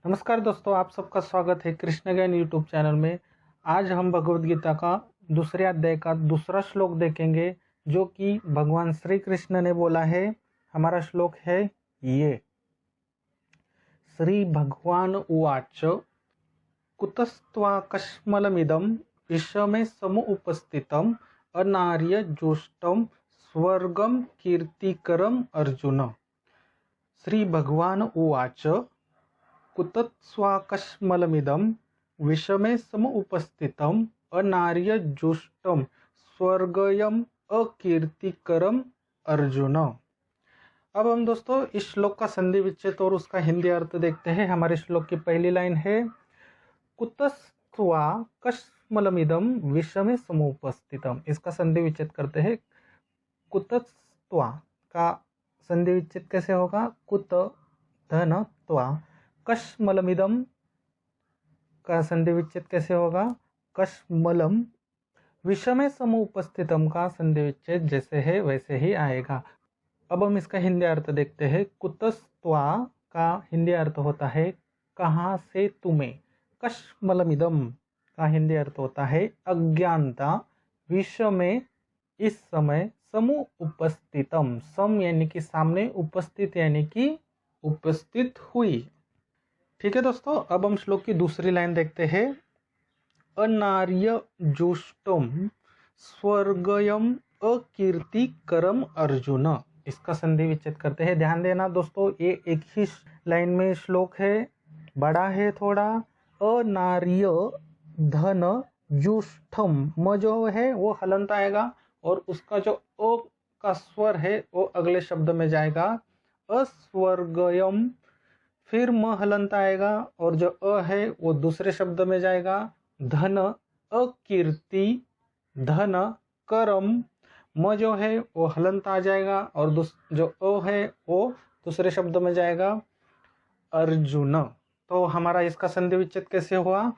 नमस्कार दोस्तों, आप सबका स्वागत है कृष्ण ज्ञान यूट्यूब चैनल में। आज हम भगवत गीता का दूसरे अध्याय का दूसरा श्लोक देखेंगे, जो कि भगवान श्री कृष्ण ने बोला है। हमारा श्लोक है ये। श्री भगवान उवाच कुतस्त्वाकश्मलमिदं विषमे समुपस्थितम् अनार्य जुष्टं स्वर्गं कीर्तिकरम् अर्जुन। श्री भगवान उवाच कुतस्त्वाकश्मलमिदं विषमे समुपस्थितम् अनार्यजुष्टं स्वर्गयम् अकीर्तिकरम् अर्जुन। अब हम दोस्तों इस श्लोक का संधि विच्छेद और उसका हिंदी अर्थ देखते हैं। हमारे श्लोक की पहली लाइन है कुतस्त्वाकश्मलमिदं विषमे समुपस्थितम्। इसका संधि विच्छेद करते हैं। कुतस्त्वा का संधि विच्छेद कैसे होगा? कुत धन त्वा। कश्मलमिदम का संधि विच्छेद कैसे होगा? कश्मलम। विषमे समुपस्थितम का संधि विच्छेद जैसे है वैसे ही आएगा। अब हम इसका हिंदी अर्थ देखते हैं। कुतस्त्वा का हिंदी अर्थ होता है कहाँ से तुम्हें। कश्मलमिदम का हिंदी अर्थ होता है अज्ञानता। विषमे इस समय, समु उपस्थितम, सम यानी कि सामने, उपस्थित यानी कि उपस्थित हुई। ठीक है दोस्तों, अब हम श्लोक की दूसरी लाइन देखते हैं। अनार्य जुष्टम स्वर्गयम अकीर्तिकरम अर्जुन। इसका संधि विच्छेद करते हैं। ध्यान देना दोस्तों, ये एक ही लाइन में श्लोक है, बड़ा है थोड़ा। अनार्य धन जुष्टम, म जो है वो हलंत आएगा और उसका जो अ का स्वर है वो अगले शब्द में जाएगा। अस्वर्गयम, फिर म हलंत आएगा और जो अ है वो दूसरे शब्द में जाएगा। धन अकीर्ति, धन करम, म जो है वो हलंत आ जाएगा और जो अ है वो दूसरे शब्द में जाएगा। अर्जुन। तो हमारा इसका संधि विच्छेद कैसे हुआ?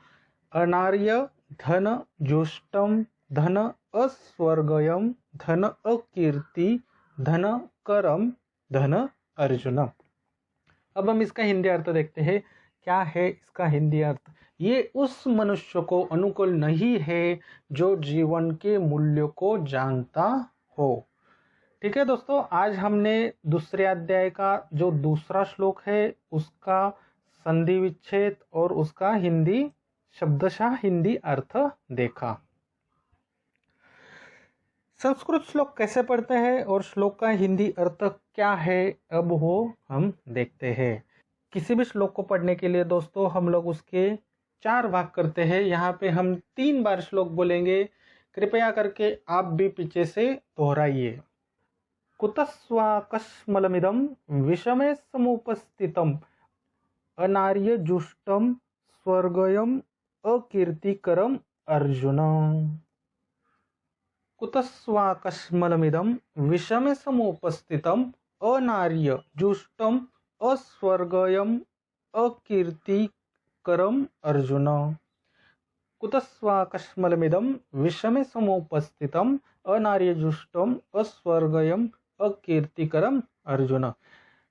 अनार्य धन जुष्टम धन अस्वर्गयम धन अकीर्ति धन करम धन अर्जुन। अब हम इसका हिंदी अर्थ देखते हैं। क्या है इसका हिंदी अर्थ? ये उस मनुष्य को अनुकूल नहीं है जो जीवन के मूल्यों को जानता हो। ठीक है दोस्तों, आज हमने दूसरे अध्याय का जो दूसरा श्लोक है उसका संधि विच्छेद और उसका हिंदी शब्दशः हिंदी अर्थ देखा। संस्कृत श्लोक कैसे पढ़ते हैं और श्लोक का हिंदी अर्थ क्या है, अब वो हम देखते हैं। किसी भी श्लोक को पढ़ने के लिए दोस्तों हम लोग उसके 4 भाग करते हैं। यहाँ पे हम 3 बार श्लोक बोलेंगे। कृपया करके आप भी पीछे से दोहराइए। कुतस्वाकश्मलमिदं विषमे समुपस्थितम् अनार्य जुष्टम स्वर्गयम् अकीर्तिकरम् अर्जुन। कुतस्वाकश्मलमिदं विषमे समुपस्थितम् अनार्य जुष्टम अस्वर्गयम् अकीर्तिकरम् अर्जुन। कुतस्वाकश्मलमिदं विषमे समुपस्थितम् अनार्य जुष्टम अस्वर्गयम् अकीर्तिकरम् अर्जुन।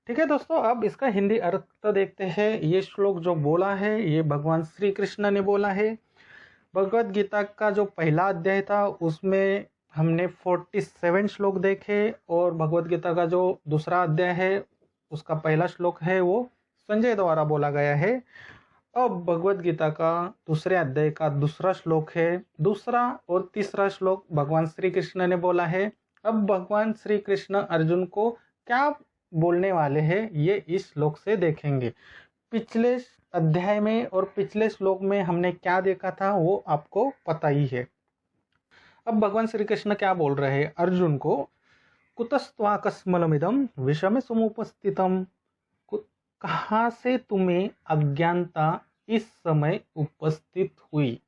ठीक है दोस्तों, अब इसका हिंदी अर्थ देखते हैं। ये श्लोक जो बोला है ये भगवान श्री कृष्ण ने बोला है। भगवत गीता का जो पहला अध्याय था उसमें हमने 47 श्लोक देखे और भगवत गीता का जो दूसरा अध्याय है उसका पहला श्लोक है वो संजय द्वारा बोला गया है। अब भगवत गीता का दूसरे अध्याय का दूसरा श्लोक है। दूसरा और तीसरा श्लोक भगवान श्री कृष्ण ने बोला है। अब भगवान श्री कृष्ण अर्जुन को क्या बोलने वाले हैं ये इस श्लोक से देखेंगे। पिछले अध्याय में और पिछले श्लोक में हमने क्या देखा था वो आपको पता ही है। अब भगवान श्री कृष्ण क्या बोल रहे हैं अर्जुन को? कुतस्त्वाकश्मलमिदं विषमे समुपस्थितम्, कहाँ से तुम्हें अज्ञानता इस समय उपस्थित हुई।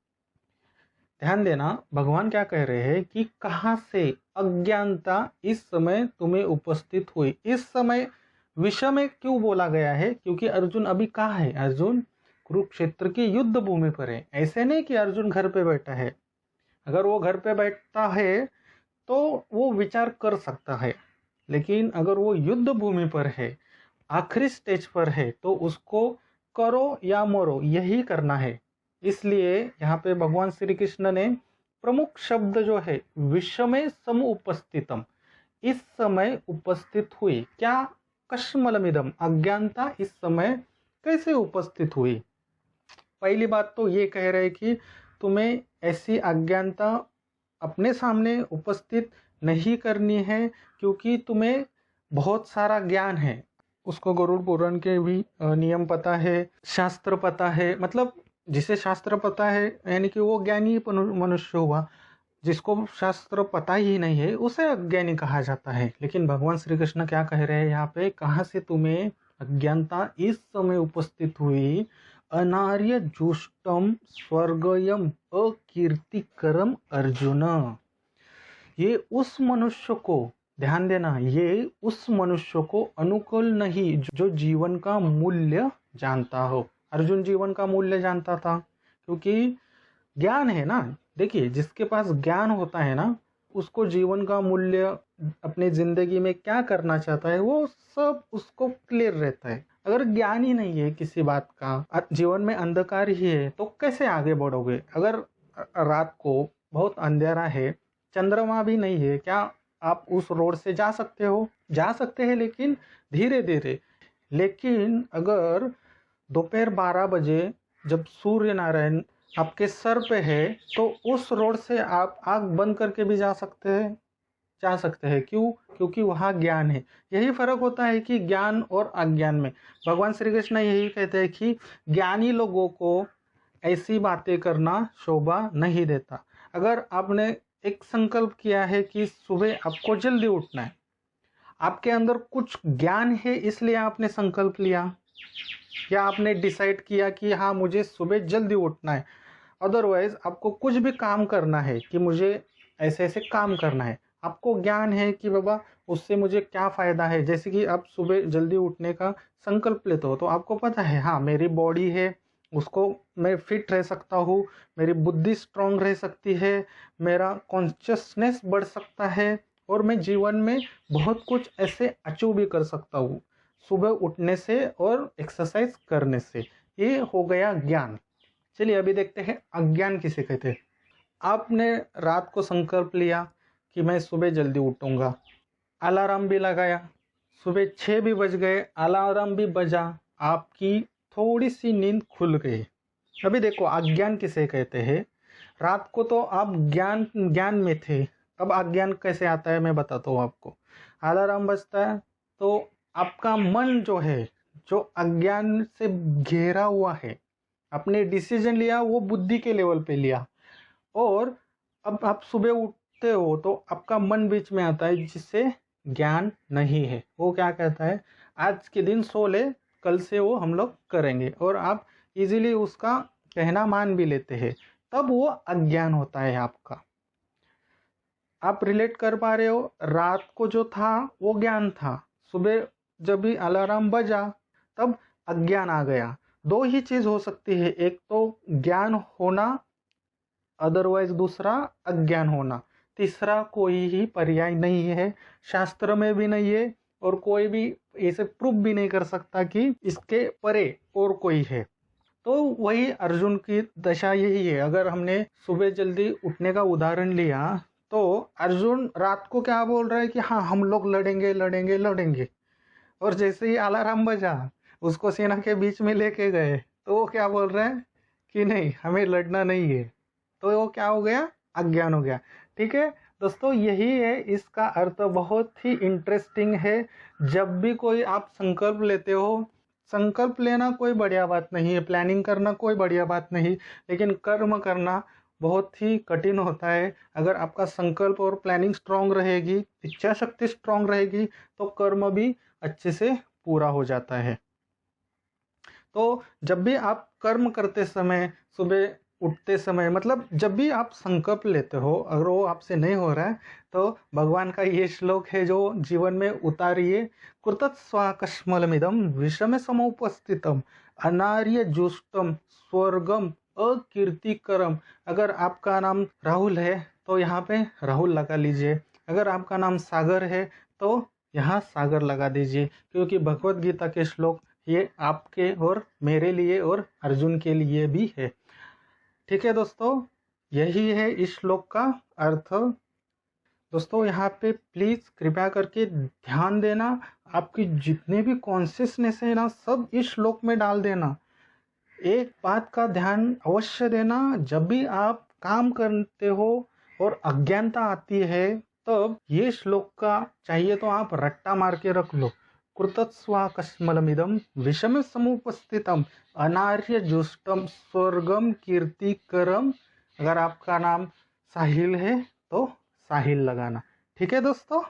ध्यान देना, भगवान क्या कह रहे हैं कि कहाँ से अज्ञानता इस समय तुम्हें उपस्थित हुई। इस समय विषय क्यों बोला गया है? क्योंकि अर्जुन अभी कहाँ है? अर्जुन कुरुक्षेत्र की युद्ध भूमि पर है। ऐसे नहीं कि अर्जुन घर पे बैठा है। अगर वो घर पे बैठता है तो वो विचार कर सकता है, लेकिन अगर वो युद्ध भूमि पर है, आखिरी स्टेज पर है, तो उसको करो या मरो यही करना है। इसलिए यहाँ पे भगवान श्री कृष्ण ने प्रमुख शब्द जो है विषमे समुपस्थितम, इस समय उपस्थित हुई। क्या? कश्मलमिदम, अज्ञानता इस समय कैसे उपस्थित हुई। पहली बात तो ये कह रहे कि तुम्हें ऐसी अज्ञानता अपने सामने उपस्थित नहीं करनी है, क्योंकि तुम्हें बहुत सारा ज्ञान है। उसको गरुड़ पुराण के भी नियम पता है, शास्त्र पता है। मतलब जिसे शास्त्र पता है यानी कि वो ज्ञानी मनुष्य हुआ। जिसको शास्त्र पता ही नहीं है उसे अज्ञानी कहा जाता है। लेकिन भगवान श्री कृष्ण क्या कह रहे हैं यहाँ पे, कहाँ से तुम्हें अज्ञानता इस समय उपस्थित हुई। अनार्य जुष्टम स्वर्गयम अकीर्तिकरम अर्जुन, ये उस मनुष्य को, ध्यान देना, ये उस मनुष्य को अनुकूल नहीं जो जीवन का मूल्य जानता हो। अर्जुन जीवन का मूल्य जानता था, क्योंकि ज्ञान है ना। देखिए, जिसके पास ज्ञान होता है ना, उसको जीवन का मूल्य, अपनी जिंदगी में क्या करना चाहता है, वो सब उसको क्लियर रहता है। अगर ज्ञान ही नहीं है किसी बात का, जीवन में अंधकार ही है, तो कैसे आगे बढ़ोगे। अगर रात को बहुत अंधेरा है, चंद्रमा भी नहीं है, क्या आप उस रोड से जा सकते हो? जा सकते हैं, लेकिन धीरे धीरे। लेकिन अगर दोपहर 12 बजे जब सूर्य नारायण आपके सर पे है, तो उस रोड से आप आंख बंद करके भी जा सकते हैं। क्यों? क्योंकि वहाँ ज्ञान है। यही फर्क होता है कि ज्ञान और अज्ञान में। भगवान श्री कृष्ण यही कहते हैं कि ज्ञानी लोगों को ऐसी बातें करना शोभा नहीं देता। अगर आपने एक संकल्प किया है कि सुबह आपको जल्दी उठना है, आपके अंदर कुछ ज्ञान है इसलिए आपने संकल्प लिया, या आपने डिसाइड किया कि हाँ मुझे सुबह जल्दी उठना है। अदरवाइज आपको कुछ भी काम करना है कि मुझे ऐसे ऐसे काम करना है, आपको ज्ञान है कि बाबा उससे मुझे क्या फ़ायदा है। जैसे कि आप सुबह जल्दी उठने का संकल्प लेते हो, तो आपको पता है हाँ मेरी बॉडी है, उसको मैं फिट रह सकता हूँ, मेरी बुद्धि स्ट्रांग रह सकती है, मेरा कॉन्शियसनेस बढ़ सकता है, और मैं जीवन में बहुत कुछ ऐसे अचीव भी कर सकता हूँ सुबह उठने से और एक्सरसाइज करने से। ये हो गया ज्ञान। चलिए अभी देखते हैं अज्ञान किसे कहते हैं। आपने रात को संकल्प लिया कि मैं सुबह जल्दी उठूंगा, अलार्म भी लगाया, सुबह 6 भी बज गए, अलार्म भी बजा, आपकी थोड़ी सी नींद खुल गई। अभी देखो अज्ञान किसे कहते हैं। रात को तो आप ज्ञान में थे, अब अज्ञान कैसे आता है मैं बताता हूँ आपको। अलार्म बजता है तो आपका मन जो है, जो अज्ञान से घेरा हुआ है, आपने डिसीजन लिया, वो बुद्धि के लेवल पे लिया, और अब आप सुबह उठते हो तो आपका मन बीच में आता है जिससे ज्ञान नहीं है। वो क्या कहता है, आज के दिन सो ले, कल से वो हम लोग करेंगे, और आप इजीली उसका कहना मान भी लेते हैं। तब वो अज्ञान होता है आपका। आप रिलेट कर पा रहे हो, रात को जो था वो ज्ञान था, सुबह जब भी अलार्म बजा तब अज्ञान आ गया। दो ही चीज हो सकती है, एक तो ज्ञान होना, अदरवाइज दूसरा अज्ञान होना। तीसरा कोई ही पर्याय नहीं है, शास्त्र में भी नहीं है, और कोई भी ऐसे प्रूफ भी नहीं कर सकता कि इसके परे और कोई है। तो वही अर्जुन की दशा यही है। अगर हमने सुबह जल्दी उठने का उदाहरण लिया, तो अर्जुन रात को क्या बोल रहा है कि हाँ हम लोग लड़ेंगे लड़ेंगे लड़ेंगे, और जैसे ही अलार्म बजा उसको सेना के बीच में लेके गए, तो वो क्या बोल रहा है कि नहीं हमें लड़ना नहीं है। तो वो क्या हो गया, अज्ञान हो गया। ठीक है दोस्तों, यही है इसका अर्थ। बहुत ही इंटरेस्टिंग है। जब भी कोई आप संकल्प लेते हो, संकल्प लेना कोई बढ़िया बात नहीं है, प्लानिंग करना कोई बढ़िया बात नहीं, लेकिन कर्म करना बहुत ही कठिन होता है। अगर आपका संकल्प और प्लानिंग स्ट्रांग रहेगी, इच्छा शक्ति स्ट्रांग रहेगी, तो कर्म भी अच्छे से पूरा हो जाता है। तो जब भी आप कर्म करते समय, सुबह उठते समय, मतलब जब भी आप संकल्प लेते हो, अगर वो आपसे नहीं हो रहा है, तो भगवान का ये श्लोक है जो जीवन में उतारिए। कृतस्वाकश्मलमिदं विषमे समुपस्थितम अनार्य जुष्टम स्वर्गम अकीर्तिकरम। अगर आपका नाम राहुल है तो यहाँ पे राहुल लगा लीजिए, अगर आपका नाम सागर है तो यहाँ सागर लगा दीजिए, क्योंकि भगवत गीता के श्लोक ये आपके और मेरे लिए और अर्जुन के लिए भी है। ठीक है दोस्तों, यही है इस श्लोक का अर्थ। दोस्तों यहाँ पे प्लीज कृपया करके ध्यान देना, आपकी जितने भी कॉन्शियसनेस है ना सब इस श्लोक में डाल देना। एक बात का ध्यान अवश्य देना, जब भी आप काम करते हो और अज्ञानता आती है तब ये श्लोक का चाहिए तो आप रट्टा मार के रख लो। कृतस्वाकस्मलमिदं विषम समुपस्थितम अनार्य जुष्टम स्वर्गम कीर्तिकरम। अगर आपका नाम साहिल है तो साहिल लगाना। ठीक है दोस्तों,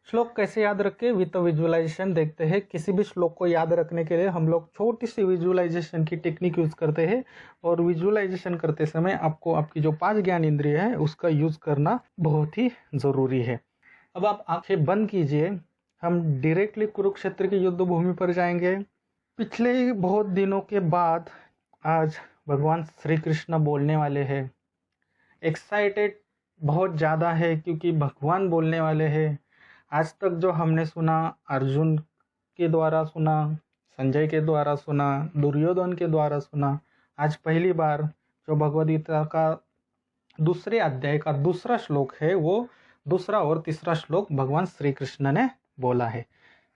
श्लोक कैसे याद रखें विद विजुअलाइजेशन देखते हैं। किसी भी श्लोक को याद रखने के लिए हम लोग छोटी सी विजुअलाइजेशन की टेक्निक यूज करते हैं, और विजुअलाइजेशन करते समय आपको आपकी जो 5 ज्ञान इंद्रिय है उसका यूज करना बहुत ही जरूरी है। अब आप आंखें बंद कीजिए, हम डायरेक्टली कुरुक्षेत्र की युद्ध भूमि पर जाएंगे। पिछले बहुत दिनों के बाद आज भगवान श्री कृष्ण बोलने वाले हैं। एक्साइटेड बहुत ज़्यादा है क्योंकि भगवान बोलने वाले हैं। आज तक जो हमने सुना, अर्जुन के द्वारा सुना, संजय के द्वारा सुना, दुर्योधन के द्वारा सुना, आज पहली बार जो भगवद गीता का दूसरे अध्याय का दूसरा श्लोक है वो दूसरा और तीसरा श्लोक भगवान श्री कृष्ण ने बोला है।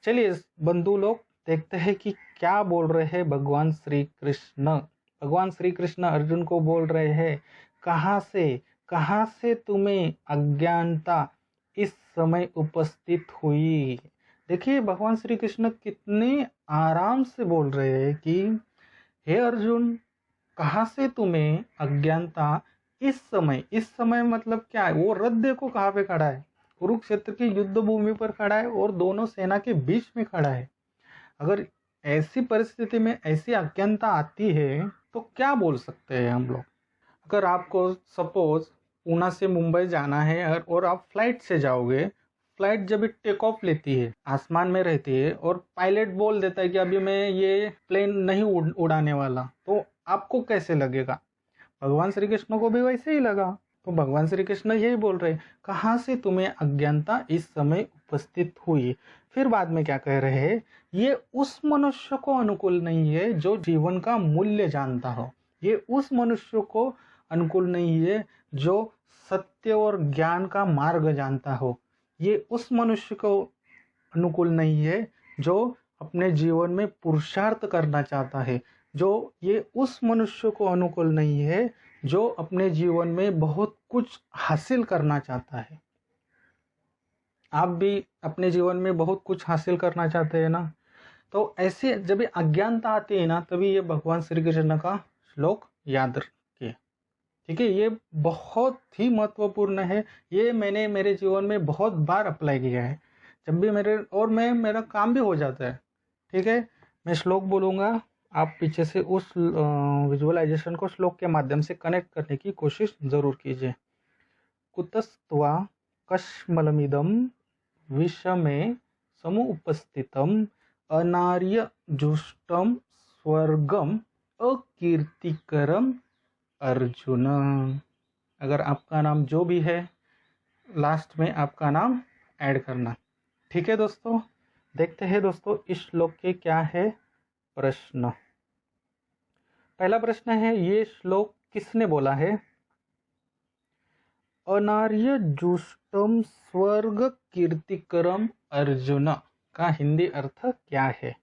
चलिए बंधु लोग देखते हैं कि क्या बोल रहे हैं भगवान श्री कृष्ण। भगवान श्री कृष्ण अर्जुन को बोल रहे हैं, कहाँ से तुम्हें अज्ञानता इस समय उपस्थित हुई। देखिए भगवान श्री कृष्ण कितने आराम से बोल रहे हैं कि हे अर्जुन, कहाँ से तुम्हें अज्ञानता इस समय मतलब क्या है। वो रथ देखो कहाँ पे खड़ा है, कुरुक्षेत्र की युद्ध भूमि पर खड़ा है और दोनों सेना के बीच में खड़ा है। अगर ऐसी परिस्थिति में ऐसी अज्ञानता आती है तो क्या बोल सकते हैं हम लोग। अगर आपको सपोज पूना से मुंबई जाना है और आप फ्लाइट से जाओगे, फ्लाइट जब टेक ऑफ लेती है आसमान में रहती है और पायलट बोल देता है कि अभी मैं ये प्लेन नहीं उड़ाने वाला, तो आपको कैसे लगेगा। भगवान श्री कृष्ण को भी वैसे ही लगा। तो भगवान श्री कृष्ण यही बोल रहे, कहाँ से तुम्हें अज्ञानता इस समय उपस्थित हुई। फिर बाद में क्या कह रहे हैं, ये उस मनुष्य को अनुकूल नहीं है जो जीवन का मूल्य जानता हो। ये उस मनुष्य को अनुकूल नहीं है जो सत्य और ज्ञान का मार्ग जानता हो। ये उस मनुष्य को अनुकूल नहीं है जो अपने जीवन में पुरुषार्थ करना चाहता है। ये उस मनुष्य को अनुकूल नहीं है जो अपने जीवन में बहुत कुछ हासिल करना चाहता है। आप भी अपने जीवन में बहुत कुछ हासिल करना चाहते हैं ना, तो ऐसे जब अज्ञानता आती है ना तभी ये भगवान श्री कृष्ण का श्लोक याद रखिए। ठीक है, ये बहुत ही महत्वपूर्ण है। ये मैंने मेरे जीवन में बहुत बार अप्लाई किया है, जब भी मेरा काम भी हो जाता है। ठीक है, मैं श्लोक बोलूँगा, आप पीछे से उस विजुअलाइजेशन को श्लोक के माध्यम से कनेक्ट करने की कोशिश जरूर कीजिए। कुतस्त्वा कश्मलमिदं विषमे समुपस्थितम अनार्य जुष्टम स्वर्गम अकीर्तिकरम अर्जुन। अगर आपका नाम जो भी है लास्ट में आपका नाम ऐड करना। ठीक है दोस्तों, देखते हैं दोस्तों इस श्लोक के क्या है प्रश्न। पहला प्रश्न है, ये श्लोक किसने बोला है। अनार्य जुष्टम स्वर्ग कीर्तिकरम अर्जुन का हिंदी अर्थ क्या है।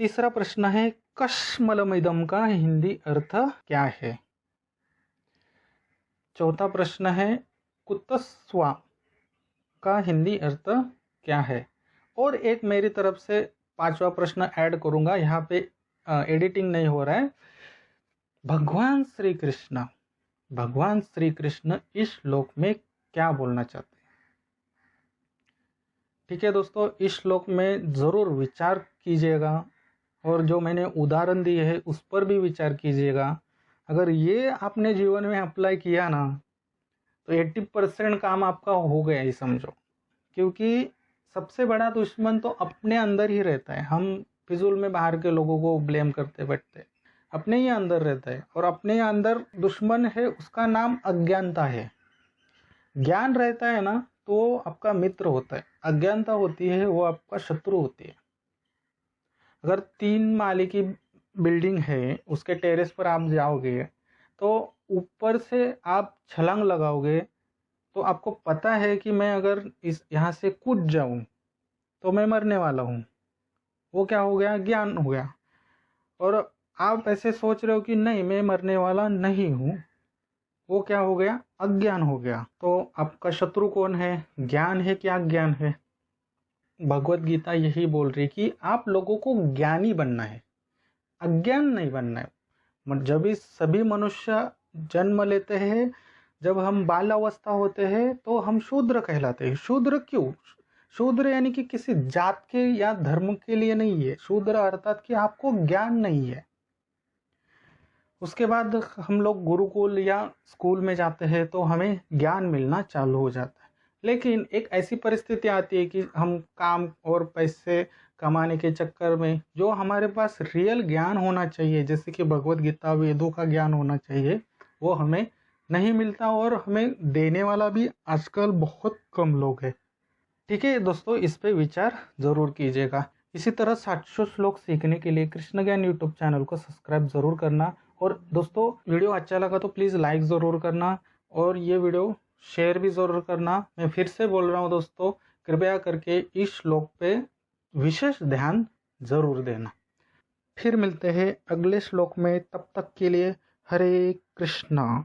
तीसरा प्रश्न है, कश्मलमिदम का हिंदी अर्थ क्या है। चौथा प्रश्न है, कुतस्वा का हिंदी अर्थ क्या है। और एक मेरी तरफ से 5वां प्रश्न ऐड करूंगा, यहाँ पे एडिटिंग नहीं हो रहा है। भगवान श्री कृष्ण इस श्लोक में क्या बोलना चाहते हैं। ठीक है दोस्तों, इस श्लोक में जरूर विचार कीजिएगा और जो मैंने उदाहरण दिए है उस पर भी विचार कीजिएगा। अगर ये आपने जीवन में अप्लाई किया ना तो 80% काम आपका हो गया ही समझो। क्योंकि सबसे बड़ा दुश्मन तो अपने अंदर ही रहता है। हम फिजूल में बाहर के लोगों को ब्लेम करते बैठते, अपने ही अंदर रहता है। और अपने अंदर दुश्मन है, उसका नाम अज्ञानता है। ज्ञान रहता है ना तो आपका मित्र होता है, अज्ञानता होती है वो आपका शत्रु होती है। अगर 3 माले की बिल्डिंग है, उसके टेरेस पर आप जाओगे तो ऊपर से आप छलांग लगाओगे तो आपको पता है कि मैं अगर इस यहाँ से कूद जाऊं तो मैं मरने वाला हूँ। वो क्या हो गया? ज्ञान हो गया। और आप ऐसे सोच रहे हो कि नहीं मैं मरने वाला नहीं हूँ, वो क्या हो गया? अज्ञान हो गया। तो आपका शत्रु कौन है? ज्ञान है कि अज्ञान है? भगवत गीता यही बोल रही कि आप लोगों को ज्ञानी बनना है, अज्ञान नहीं बनना है। जब भी सभी मनुष्य जन्म लेते हैं, जब हम बाल अवस्था होते हैं तो हम शूद्र कहलाते हैं। शूद्र क्यों? शूद्र यानी कि किसी जात के या धर्म के लिए नहीं है। शूद्र अर्थात कि आपको ज्ञान नहीं है। उसके बाद हम लोग गुरुकुल या स्कूल में जाते हैं तो हमें ज्ञान मिलना चालू हो जाता है। लेकिन एक ऐसी परिस्थिति आती है कि हम काम और पैसे कमाने के चक्कर में जो हमारे पास रियल ज्ञान होना चाहिए, जैसे कि भगवत गीता वेदों का ज्ञान होना चाहिए, वो हमें नहीं मिलता और हमें देने वाला भी आजकल बहुत कम लोग हैं। ठीक है दोस्तों, इस पे विचार जरूर कीजिएगा। इसी तरह 700 श्लोक सीखने के लिए कृष्ण ज्ञान यूट्यूब चैनल को सब्सक्राइब जरूर करना। और दोस्तों वीडियो अच्छा लगा तो प्लीज़ लाइक ज़रूर करना और ये वीडियो शेयर भी ज़रूर करना। मैं फिर से बोल रहा हूँ दोस्तों, कृपया करके इस श्लोक पे विशेष ध्यान जरूर देना। फिर मिलते हैं अगले श्लोक में, तब तक के लिए हरे कृष्णा।